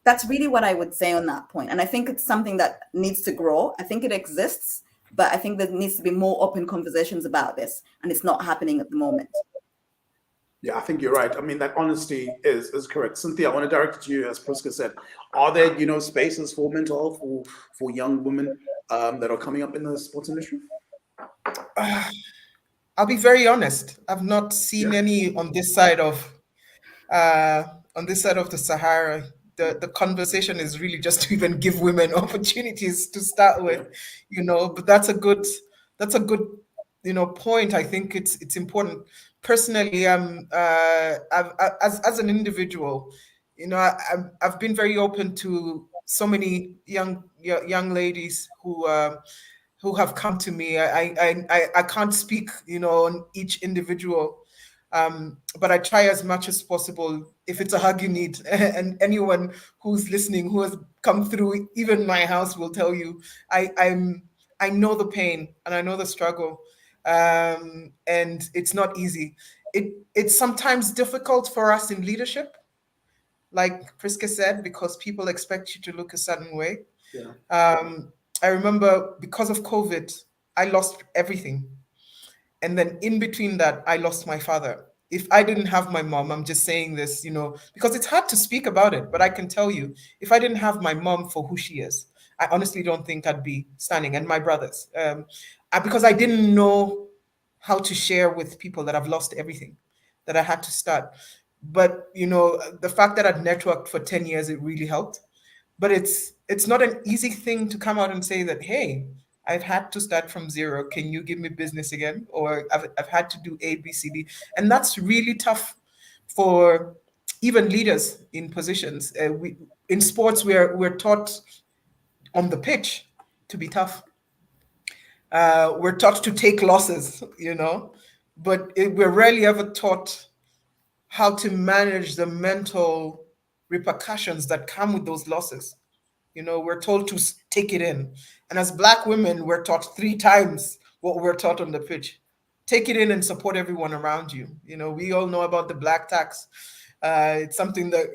that's really what I would say on that point. And I think it's something that needs to grow. I think it exists, but I think there needs to be more open conversations about this, and it's not happening at the moment. Yeah, I think you're right. I mean, that honesty is correct. Cynthia, I want to direct it to you, as Priska said. Are there, spaces for mental health for young women that are coming up in the sports industry? I'll be very honest. I've not seen any on this side of the Sahara. The conversation is really just to even give women opportunities to start with, But that's a good point. I think it's important. Personally, as an individual, I've been very open to so many young ladies who have come to me. I can't speak, on each individual, but I try as much as possible. If it's a hug you need, and anyone who's listening who has come through, even my house, will tell you, I know the pain and I know the struggle, and it's not easy. It's sometimes difficult for us in leadership, like Priska said, because people expect you to look a certain way. I remember because of COVID, I lost everything. And then in between that, I lost my father. If I didn't have my mom, I'm just saying this, because it's hard to speak about it, but I can tell you, if I didn't have my mom for who she is, I honestly don't think I'd be standing, and my brothers, because I didn't know how to share with people that I've lost everything, that I had to start. But, the fact that I'd networked for 10 years, it really helped. But it's not an easy thing to come out and say that, hey, I've had to start from zero. Can you give me business again? Or I've had to do A, B, C, D. And that's really tough for even leaders in positions. In sports, we're taught on the pitch to be tough. We're taught to take losses, but we're rarely ever taught how to manage the mental repercussions that come with those losses. We're told to take it in. And as Black women, we're taught 3 times what we're taught on the pitch. Take it in and support everyone around you. We all know about the Black tax. It's something that,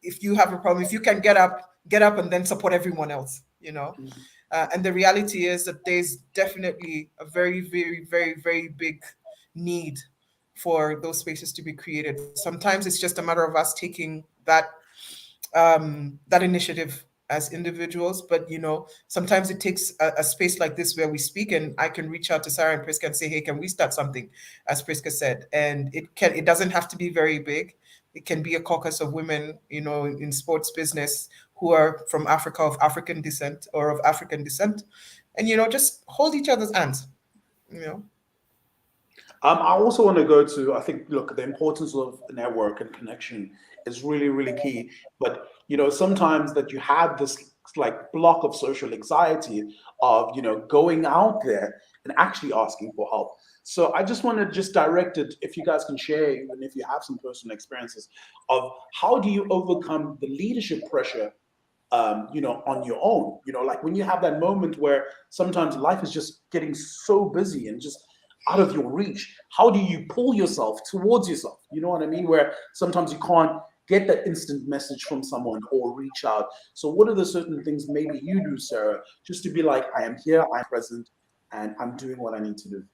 if you have a problem, if you can get up and then support everyone else, And the reality is that there's definitely a very, very, very, very big need for those spaces to be created. Sometimes it's just a matter of us taking that initiative as individuals, but sometimes it takes a space like this where we speak, and I can reach out to Sarah and Priska and say, hey, can we start something, as Priska said? And it doesn't have to be very big. It can be a caucus of women, in sports business who are from Africa, of African descent, or of African descent, and just hold each other's hands. I also want to go to, I think, look, the importance of network and connection is really, really key. But, sometimes that you have this like block of social anxiety of, going out there and actually asking for help. So I just want to just direct it, if you guys can share, even if you have some personal experiences of how do you overcome the leadership pressure, on your own, like when you have that moment where sometimes life is just getting so busy and just out of your reach, how do you pull yourself towards yourself? You know what I mean? Where sometimes you can't get that instant message from someone or reach out. So what are the certain things maybe you do, Sarah, just to be like, I am here, I'm present, and I'm doing what I need to do?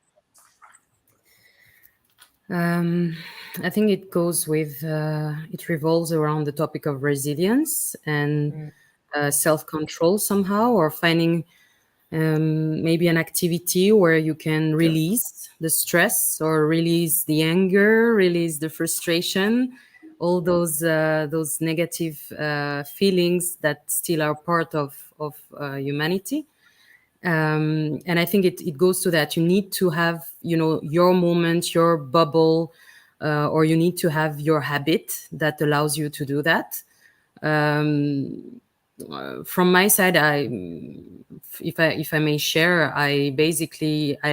I think it goes with, it revolves around the topic of resilience and self-control somehow, or finding maybe an activity where you can release the stress, or release the anger, release the frustration, all those negative feelings that still are part of humanity. And I think it goes to that. You need to have, your moment, your bubble or you need to have your habit that allows you to do that. From my side, if I may share, I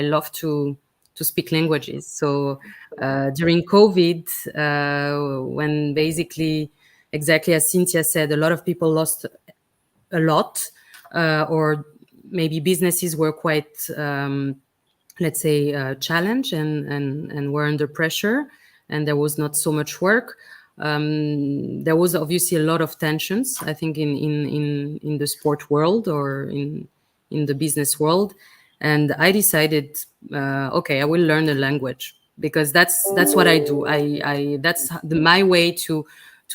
love to speak languages. So during COVID, when basically, exactly as Cynthia said, a lot of people lost a lot, or maybe businesses were quite, let's say, challenged and were under pressure, and there was not so much work. There was obviously a lot of tensions, I think, in the sport world or in the business world, and I decided, okay, I will learn a language, because that's what I do. I that's my way to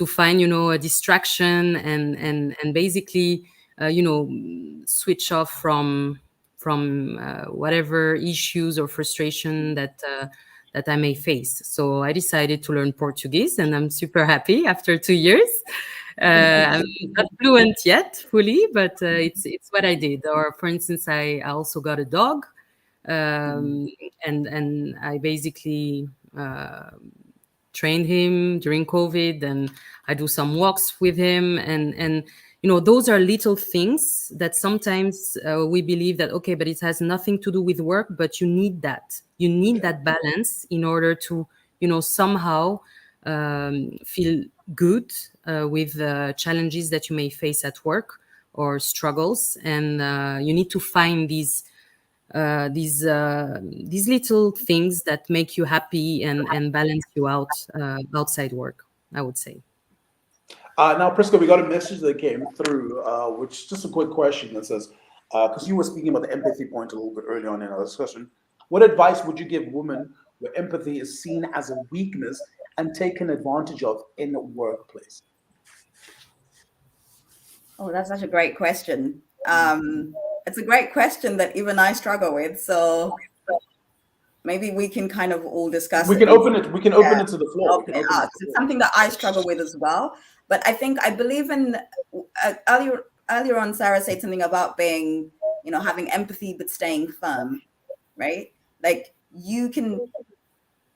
find, a distraction and basically, switch off from whatever issues or frustration that I may face. So I decided to learn Portuguese, and I'm super happy after 2 years. I'm not fluent yet fully, but it's what I did. Or for instance, I also got a dog, and I basically trained him during COVID, and I do some walks with him, and those are little things that sometimes we believe that, okay, but it has nothing to do with work, but you need that balance in order to somehow feel good with challenges that you may face at work or struggles, and you need to find these little things that make you happy and balance you out outside work, I would say. Now, Prisca, we got a message that came through, which just a quick question that says, because you were speaking about the empathy point a little bit early on in our discussion, what advice would you give women where empathy is seen as a weakness and taken advantage of in the workplace? Oh, that's such a great question. It's a great question that even I struggle with. So maybe we can kind of all discuss. We can open it. We can open it to the floor. Open it up. It's something that I struggle with as well. But I think I believe in. Earlier on, Sarah said something about being, having empathy but staying firm, right? Like you can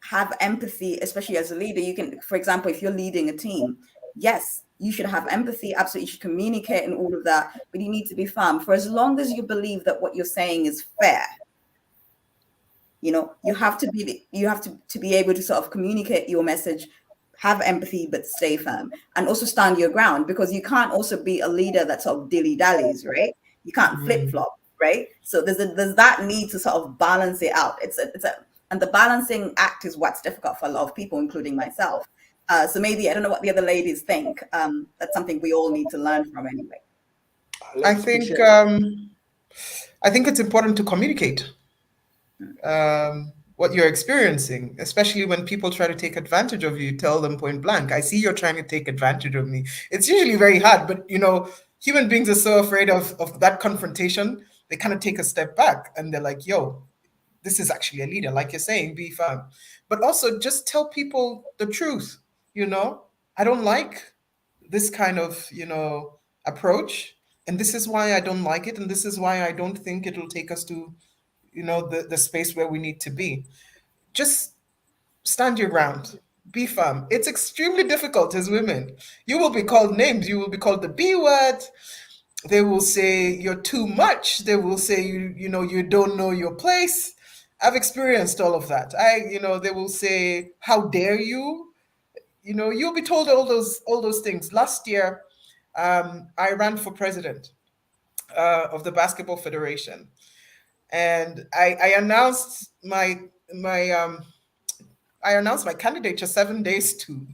have empathy, especially as a leader. You can, for example, if you're leading a team, yes, you should have empathy. Absolutely, you should communicate and all of that. But you need to be firm. For as long as you believe that what you're saying is fair, you have to be able to sort of communicate your message, have empathy, but stay firm, and also stand your ground, because you can't also be a leader that sort of dilly-dallies, right? You can't flip-flop, right? So there's that need to sort of balance it out. And the balancing act is what's difficult for a lot of people, including myself. So maybe, I don't know what the other ladies think. That's something we all need to learn from anyway. I think it's important to communicate what you're experiencing, especially when people try to take advantage of you. Tell them point blank, I see you're trying to take advantage of me. It's usually very hard, but human beings are so afraid of that confrontation, they kind of take a step back and they're like, yo, this is actually a leader, like you're saying, be firm. But also just tell people the truth. I don't like this kind of approach, and this is why I don't like it, and this is why I don't think it'll take us to the space where we need to be. Just stand your ground, be firm. It's extremely difficult as women. You will be called names, you will be called the B word. They will say you're too much. They will say you don't know your place. I've experienced all of that. They will say, how dare you? You'll be told all those things. Last year, I ran for president of the Basketball Federation. And I announced my candidature 7 days to,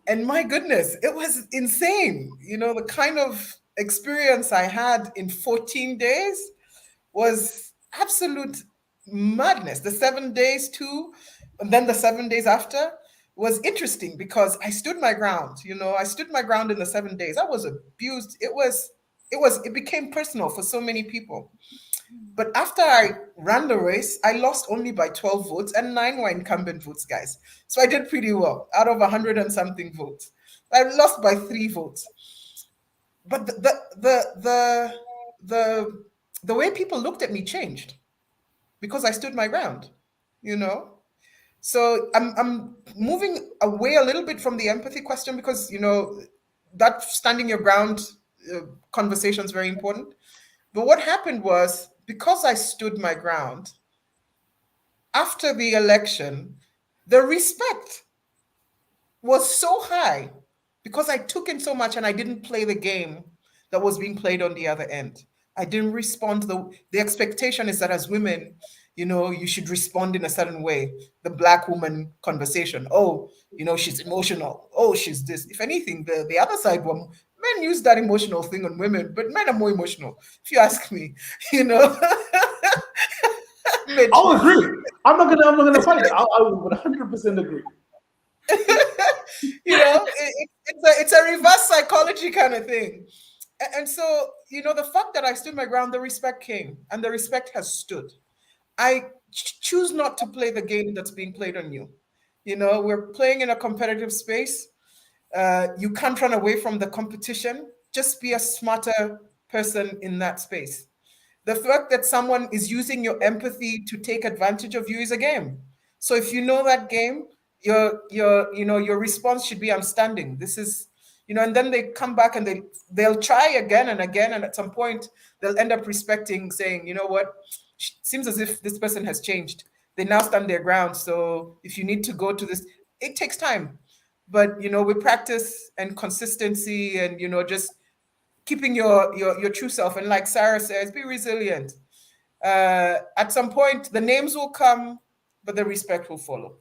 and my goodness, it was insane. The kind of experience I had in 14 days was absolute madness. The 7 days to, and then the 7 days after was interesting because I stood my ground. I stood my ground in the 7 days. I was abused. It became personal for so many people. But after I ran the race, I lost only by 12 votes, and 9 were incumbent votes, guys. So I did pretty well out of 100 and something votes. I lost by 3 votes. But the way people looked at me changed because I stood my ground, So I'm moving away a little bit from the empathy question because, that standing your ground conversation is very important. But what happened was, because I stood my ground, after the election, the respect was so high because I took in so much and I didn't play the game that was being played on the other end. I didn't respond. The expectation is that as women, you should respond in a certain way. The Black woman conversation. Oh, she's emotional. Oh, she's this. If anything, the other side, men use that emotional thing on women, but men are more emotional, if you ask me. Mitch. I'll agree. I'm not gonna fight it. I would 100% agree. It's a reverse psychology kind of thing. And so, the fact that I stood my ground, the respect came, and the respect has stood. I choose not to play the game that's being played on you. We're playing in a competitive space. You can't run away from the competition. Just be a smarter person in that space. The fact that someone is using your empathy to take advantage of you is a game. So if you know that game, your response should be, I'm standing. This is, and then they come back and they'll try again and again. And at some point they'll end up respecting, saying, you know what, seems as if this person has changed. They now stand their ground. So if you need to go to this, it takes time. But, with practice and consistency and, just keeping your true self. And like Sarah says, be resilient. At some point, the names will come, but the respect will follow.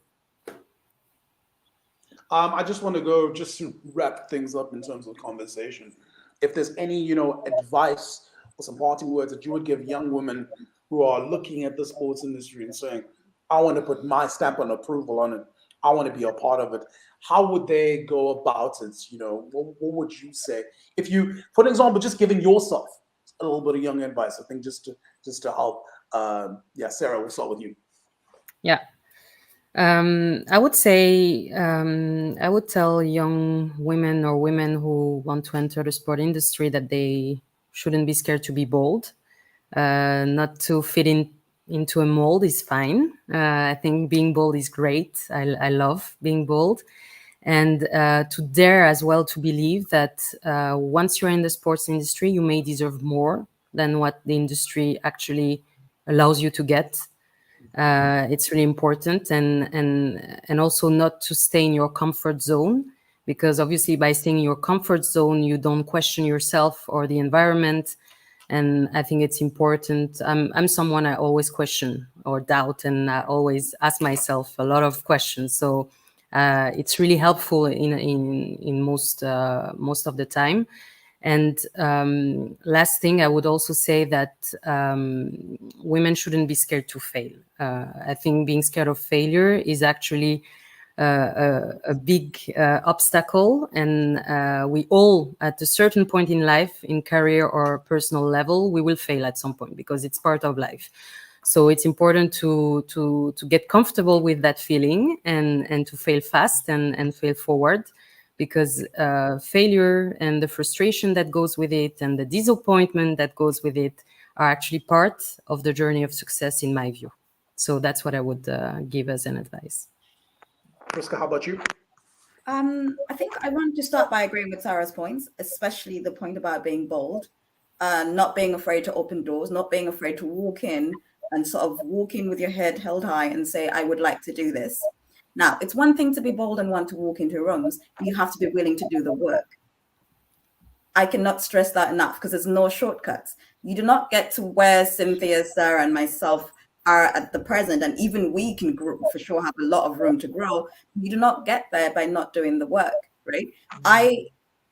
I just want to go just to wrap things up in terms of conversation. If there's any, advice or some parting words that you would give young women who are looking at the sports industry and saying, I want to put my stamp on approval on it, I want to be a part of it, how would they go about it? What would you say? If you, for example, just giving yourself a little bit of young advice, I think just to help. Sarah, we'll start with you. Yeah. I would say, I would tell young women or women who want to enter the sport industry that they shouldn't be scared to be bold. Not to fit into a mold is fine. I think being bold is great. I love being bold. And to dare as well to believe that once you're in the sports industry, you may deserve more than what the industry actually allows you to get. It's really important, and also not to stay in your comfort zone, because obviously by staying in your comfort zone, you don't question yourself or the environment. And I think it's important. I'm someone I always question or doubt, and I always ask myself a lot of questions. So it's really helpful in most of the time. And last thing, I would also say that women shouldn't be scared to fail. I think being scared of failure is actually a big obstacle, and we all, at a certain point in life, in career or personal level, we will fail at some point because it's part of life. So it's important to get comfortable with that feeling and to fail fast and fail forward, because failure and the frustration that goes with it and the disappointment that goes with it are actually part of the journey of success, in my view. So that's what I would give as an advice. Priska, how about you? I think I want to start by agreeing with Sarah's points, especially the point about being bold, not being afraid to open doors, not being afraid to walk in and sort of walk in with your head held high and say, I would like to do this. Now, it's one thing to be bold and want to walk into rooms, but you have to be willing to do the work. I cannot stress that enough, because there's no shortcuts. You do not get to where Cynthia, Sarah, and myself are at the present, and even we can grow, for sure have a lot of room to grow. You do not get there by not doing the work, right?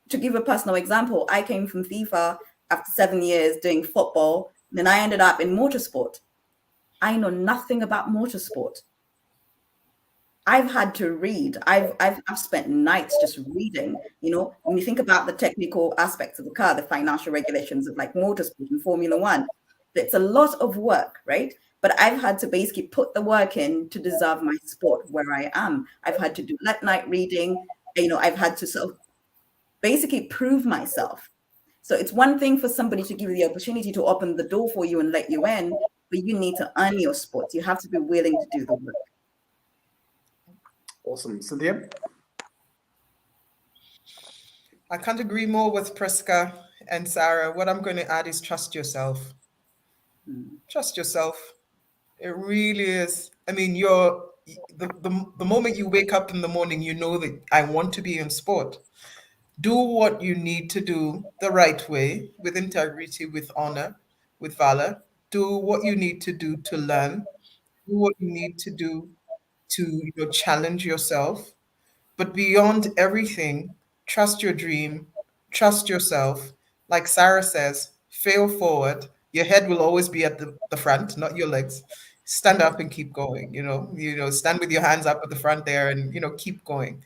To give a personal example, I came from FIFA after 7 years doing football, then I ended up in motorsport. I know nothing about motorsport. I've had to read. I've spent nights just reading. When you think about the technical aspects of the car, the financial regulations of like motorsport and Formula One, it's a lot of work, right? But I've had to basically put the work in to deserve my sport where I am. I've had to do late night reading. I've had to sort of basically prove myself. So it's one thing for somebody to give you the opportunity to open the door for you and let you in, but you need to earn your sport. You have to be willing to do the work. Awesome. Cynthia? I can't agree more with Priska and Sarah. What I'm going to add is trust yourself. Trust yourself. It really is. I mean, the moment you wake up in the morning, you know that I want to be in sport. Do what you need to do the right way, with integrity, with honor, with valor. Do what you need to do to learn. Do what you need to do to challenge yourself. But beyond everything, trust your dream, trust yourself. Like Sarah says, fail forward. Your head will always be at the front, not your legs. Stand up and keep going. Stand with your hands up at the front there, and keep going.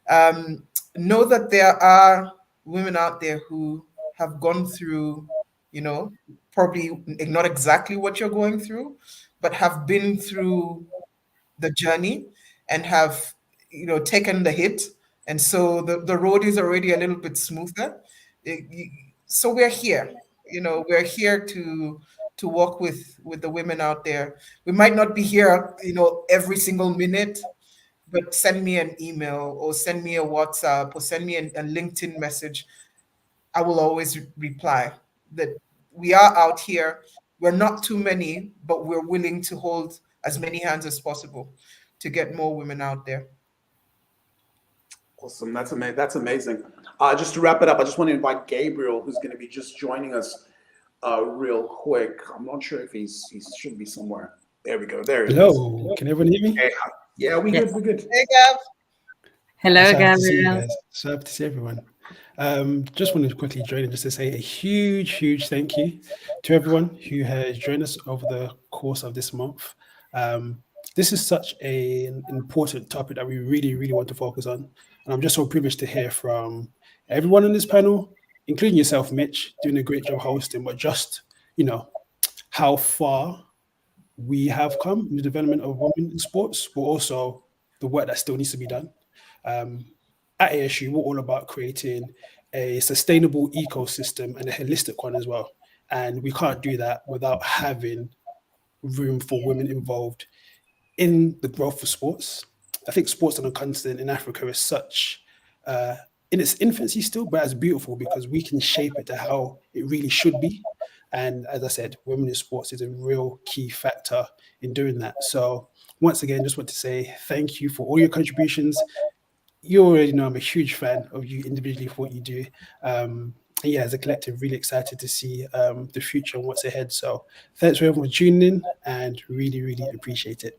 Know that there are women out there who have gone through, probably not exactly what you're going through, but have been through the journey and have taken the hit, and so the road is already a little bit smoother. So we're here, we're here to walk with the women out there. We might not be here every single minute, but send me an email or send me a WhatsApp or send me a LinkedIn message. I will always reply. That we are out here. We're not too many, but we're willing to hold as many hands as possible to get more women out there. Awesome. That's amazing. That's amazing. Just to wrap it up, I just want to invite Gabriel, who's going to be just joining us real quick. I'm not sure if he should be somewhere. There we go. There he is. Hello, can everyone hear me? Okay. Yeah, we good. We're good. Hey, Gav. Hello, So happy to see you Gabriel. guys. So happy to see everyone. Just wanted to quickly join in just to say a huge thank you to everyone who has joined us over the course of this month. This is such an important topic that we really want to focus on. And I'm just so privileged to hear from everyone on this panel, including yourself, Mitch, doing a great job hosting, but just, how far we have come in the development of women in sports, but also the work that still needs to be done. At ASU, we're all about creating a sustainable ecosystem and a holistic one as well. And we can't do that without having room for women involved in the growth of sports. I think sports on the continent in Africa is such, in its infancy still, but it's beautiful because we can shape it to how it really should be. And as I said, women in sports is a real key factor in doing that. So once again, just want to say thank you for all your contributions. You already know I'm a huge fan of you individually for what you do. And yeah, as a collective, really excited to see the future and what's ahead. So thanks for everyone tuning in and really appreciate it.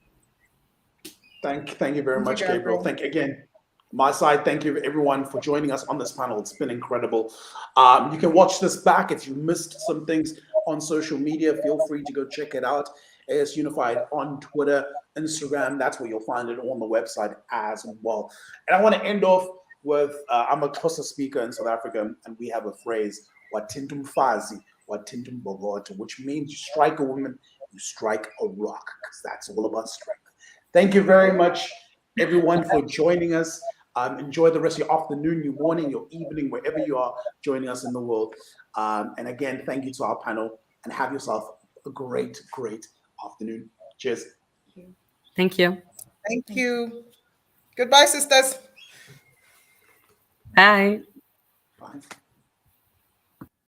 Thank you very much, Gabriel. Gabriel. Thank you again. My side, thank you everyone for joining us on this panel. It's been incredible. You can watch this back if you missed some things on social media. Feel free to go check it out. AS Unified on Twitter, Instagram. That's where you'll find it on the website as well. And I want to end off with I'm a Xhosa speaker in South Africa, and we have a phrase, "Watintu mfazi, watintu mbokodo," which means you strike a woman, you strike a rock, because that's all about strength. Thank you very much, everyone, for joining us. Enjoy the rest of your afternoon, your morning, your evening, wherever you are joining us in the world. And again, thank you to our panel, and have yourself a great afternoon. Cheers. Thank you. Thank you. Goodbye, sisters. Bye. Bye.